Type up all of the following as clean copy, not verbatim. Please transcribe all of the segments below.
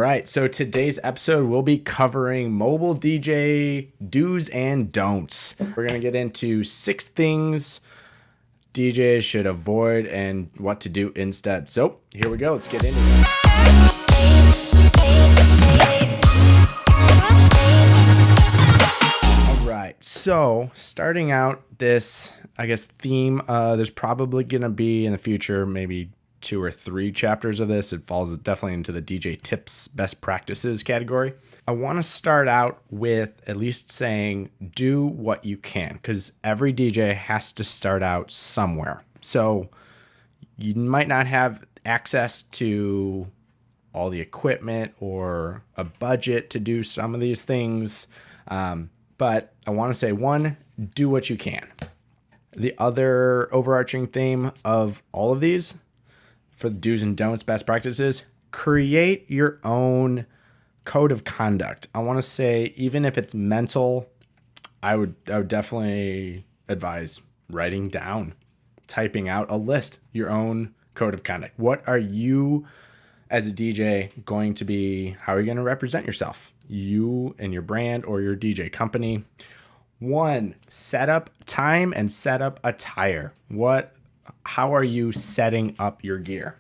All right, so today's episode we'll be covering mobile DJ do's and don'ts. We're going to get into 6 things DJs should avoid and what to do instead. So here we go. Let's get into it. All right, so starting out this, theme, there's probably going to be in the future maybe 2 or 3 chapters of this. It falls definitely into the DJ tips, best practices category. I want to start out with at least saying do what you can, because every DJ has to start out somewhere. So you might not have access to all the equipment or a budget to do some of these things. But I want to say, one, do what you can. The other overarching theme of all of these, for the do's and don'ts, best practices, create your own code of conduct. I want to say, even if it's mental, I would definitely advise writing down, typing out a list, your own code of conduct. What are you as a DJ going to be? How are you going to represent yourself? You and your brand or your DJ company. 1, set up time and set up attire. How are you setting up your gear?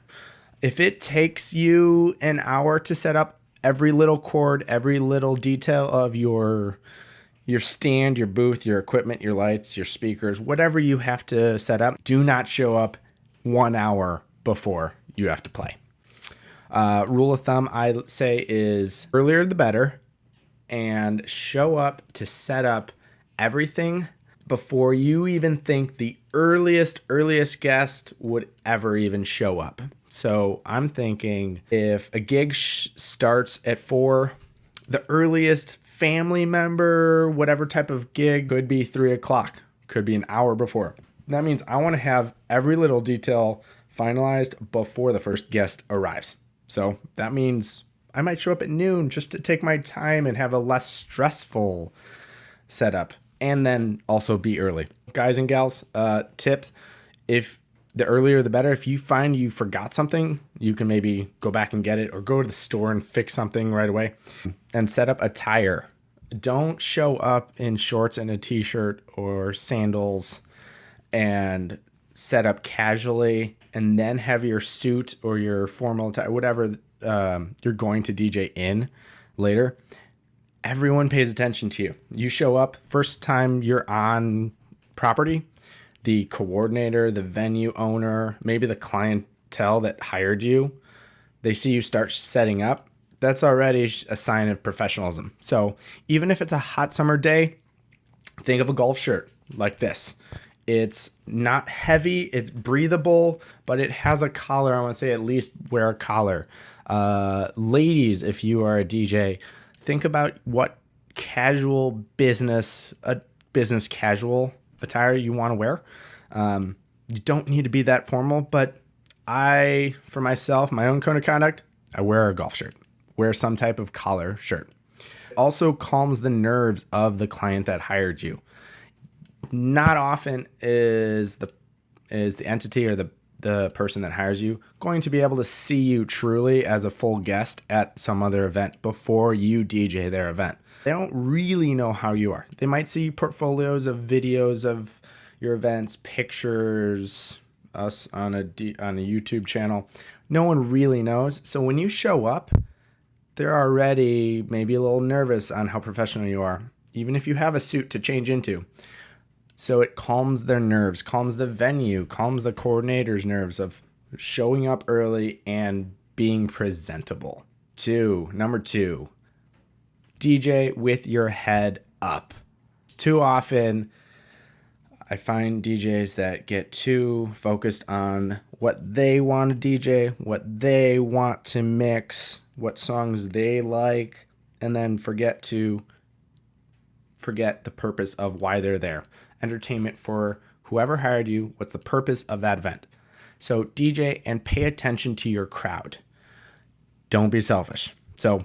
If it takes you an hour to set up every little cord, every little detail of your stand, your booth, your equipment, your lights, your speakers, whatever you have to set up, do not show up 1 hour before you have to play. Rule of thumb, I say, is earlier the better, and show up to set up everything before you even think the earliest guest would ever even show up. So I'm thinking if a gig starts at 4, the earliest family member, whatever type of gig, could be 3 o'clock, could be an hour before. That means I want to have every little detail finalized before the first guest arrives. So that means I might show up at noon just to take my time and have a less stressful setup. And then also be early. Guys and gals, tips, if the earlier the better. If you find you forgot something, you can maybe go back and get it, or go to the store and fix something right away. And set up attire. Don't show up in shorts and a t-shirt or sandals and set up casually and then have your suit or your formal attire, whatever you're going to DJ in later. Everyone pays attention to you. You show up, first time you're on property, the coordinator, the venue owner, maybe the clientele that hired you, they see you start setting up. That's already a sign of professionalism. So even if it's a hot summer day, think of a golf shirt like this. It's not heavy, it's breathable, but it has a collar. I want to say at least wear a collar. Ladies, if you are a DJ, think about what casual business casual attire you want to wear. You don't need to be that formal, but for myself, my own code of conduct, I wear a golf shirt, wear some type of collar shirt. It also calms the nerves of the client that hired you. Not often is the entity or the person that hires you going to be able to see you truly as a full guest at some other event before you DJ their event. They don't really know how you are. They might see portfolios of videos of your events, pictures, us on a YouTube channel. No one really knows. So when you show up, they're already maybe a little nervous on how professional you are, even if you have a suit to change into. So it calms their nerves, calms the venue, calms the coordinator's nerves of showing up early and being presentable. Number 2, DJ with your head up. Too often, I find DJs that get too focused on what they want to DJ, what they want to mix, what songs they like, and then forget the purpose of why they're there. Entertainment for whoever hired you. What's the purpose of that event? So DJ and pay attention to your crowd. Don't be selfish. So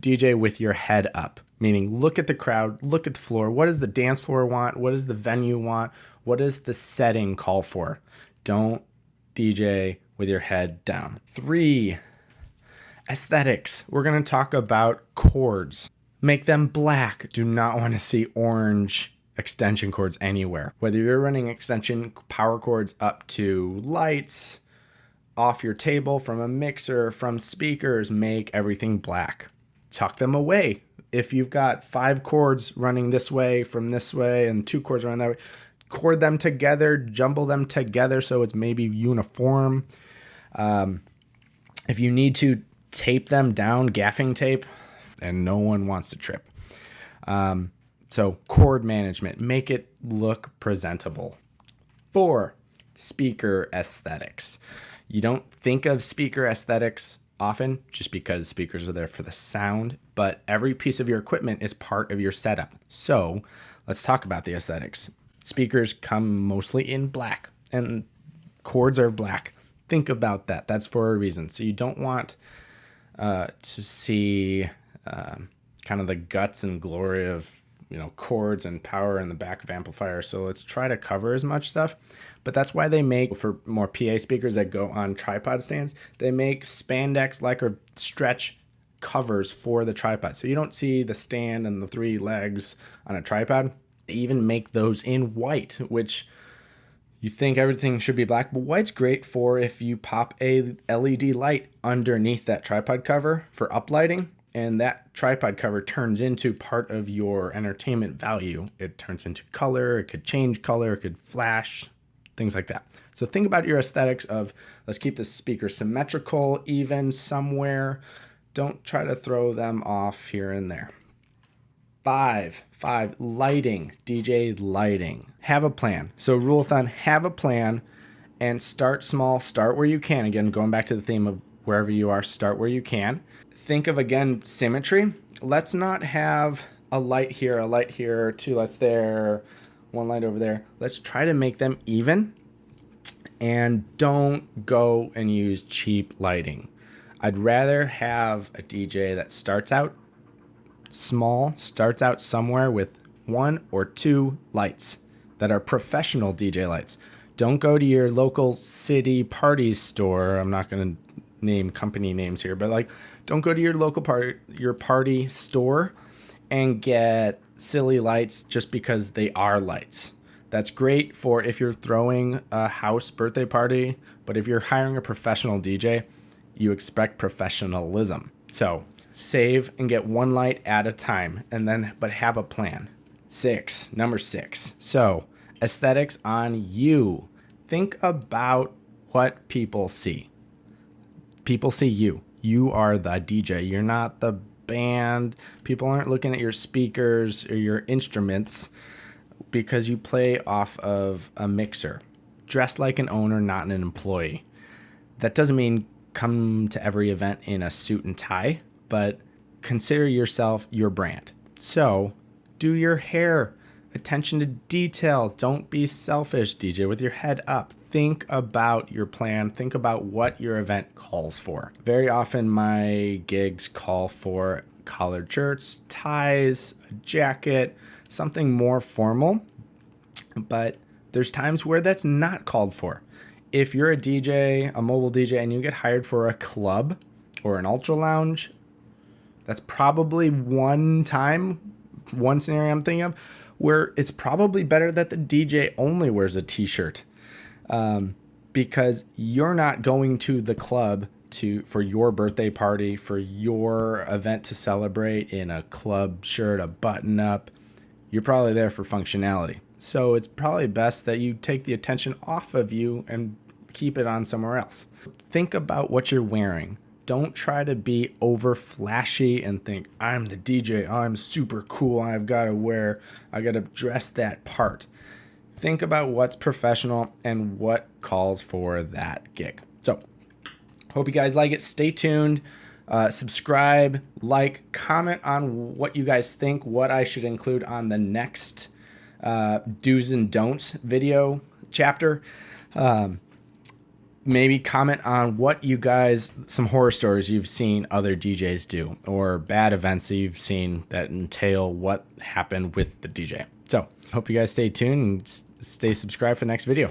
DJ with your head up, meaning look at the crowd, look at the floor. What does the dance floor want? What does the venue want? What does the setting call for? Don't DJ with your head down. 3, Aesthetics. We're going to talk about cords. Make them black. Do not want to see orange extension cords anywhere. Whether you're running extension power cords up to lights, off your table, from a mixer, from speakers, make everything black. Tuck them away. If you've got 5 cords running this way from this way and 2 cords running that way, cord them together, jumble them together so it's maybe uniform. If you need to, tape them down, gaffing tape, and no one wants to trip. So cord management, make it look presentable. 4, speaker aesthetics. You don't think of speaker aesthetics often just because speakers are there for the sound, but every piece of your equipment is part of your setup. So let's talk about the aesthetics. Speakers come mostly in black and cords are black. Think about that. That's for a reason. So you don't want to see kind of the guts and glory of, chords and power in the back of amplifiers. So let's try to cover as much stuff. But that's why they make, for more PA speakers that go on tripod stands, they make spandex like or stretch covers for the tripod. So you don't see the stand and the 3 legs on a tripod. They even make those in white, which you think everything should be black, but white's great for if you pop a LED light underneath that tripod cover for uplighting, and that tripod cover turns into part of your entertainment value. It turns into color, it could change color, it could flash, things like that. So think about your aesthetics of, let's keep the speaker symmetrical, even somewhere. Don't try to throw them off here and there. 5, lighting, DJ lighting. Have a plan. So rule of thumb, have a plan and start small, start where you can. Again, going back to the theme of wherever you are, start where you can. Think of, again, symmetry. Let's not have a light here, 2 lights there, 1 light over there. Let's try to make them even and don't go and use cheap lighting. I'd rather have a DJ that starts out small, starts out somewhere with 1 or 2 lights that are professional DJ lights. Don't go to your local city party store. I'm not going to name company names here, but don't go to your local party store and get silly lights just because they are lights. That's great for if you're throwing a house birthday party, but if you're hiring a professional DJ, you expect professionalism. So save and get 1 light at a time, but have a plan. Number 6. So aesthetics on you. Think about what people see. People see you. You are the DJ. You're not the band. People aren't looking at your speakers or your instruments because you play off of a mixer. Dress like an owner, not an employee. That doesn't mean come to every event in a suit and tie, but consider yourself your brand. So do your hair. Attention to detail. Don't be selfish, DJ, with your head up. Think about your plan. Think about what your event calls for. Very often my gigs call for collared shirts, ties, a jacket, something more formal. But there's times where that's not called for. If you're a DJ, a mobile DJ, and you get hired for a club or an ultra lounge, that's probably one scenario I'm thinking of, where it's probably better that the DJ only wears a t-shirt, because you're not going to the club for your birthday party, for your event to celebrate in a club shirt, a button up. You're probably there for functionality. So it's probably best that you take the attention off of you and keep it on somewhere else. Think about what you're wearing. Don't try to be over flashy and think, I'm the DJ, I'm super cool, I got to dress that part. Think about what's professional and what calls for that gig. So, hope you guys like it. Stay tuned. Subscribe, like, comment on what you guys think, what I should include on the next do's and don'ts video chapter. Maybe comment on some horror stories you've seen other DJs do, or bad events that you've seen that entail what happened with the DJ. So, hope you guys stay tuned and stay subscribed for the next video.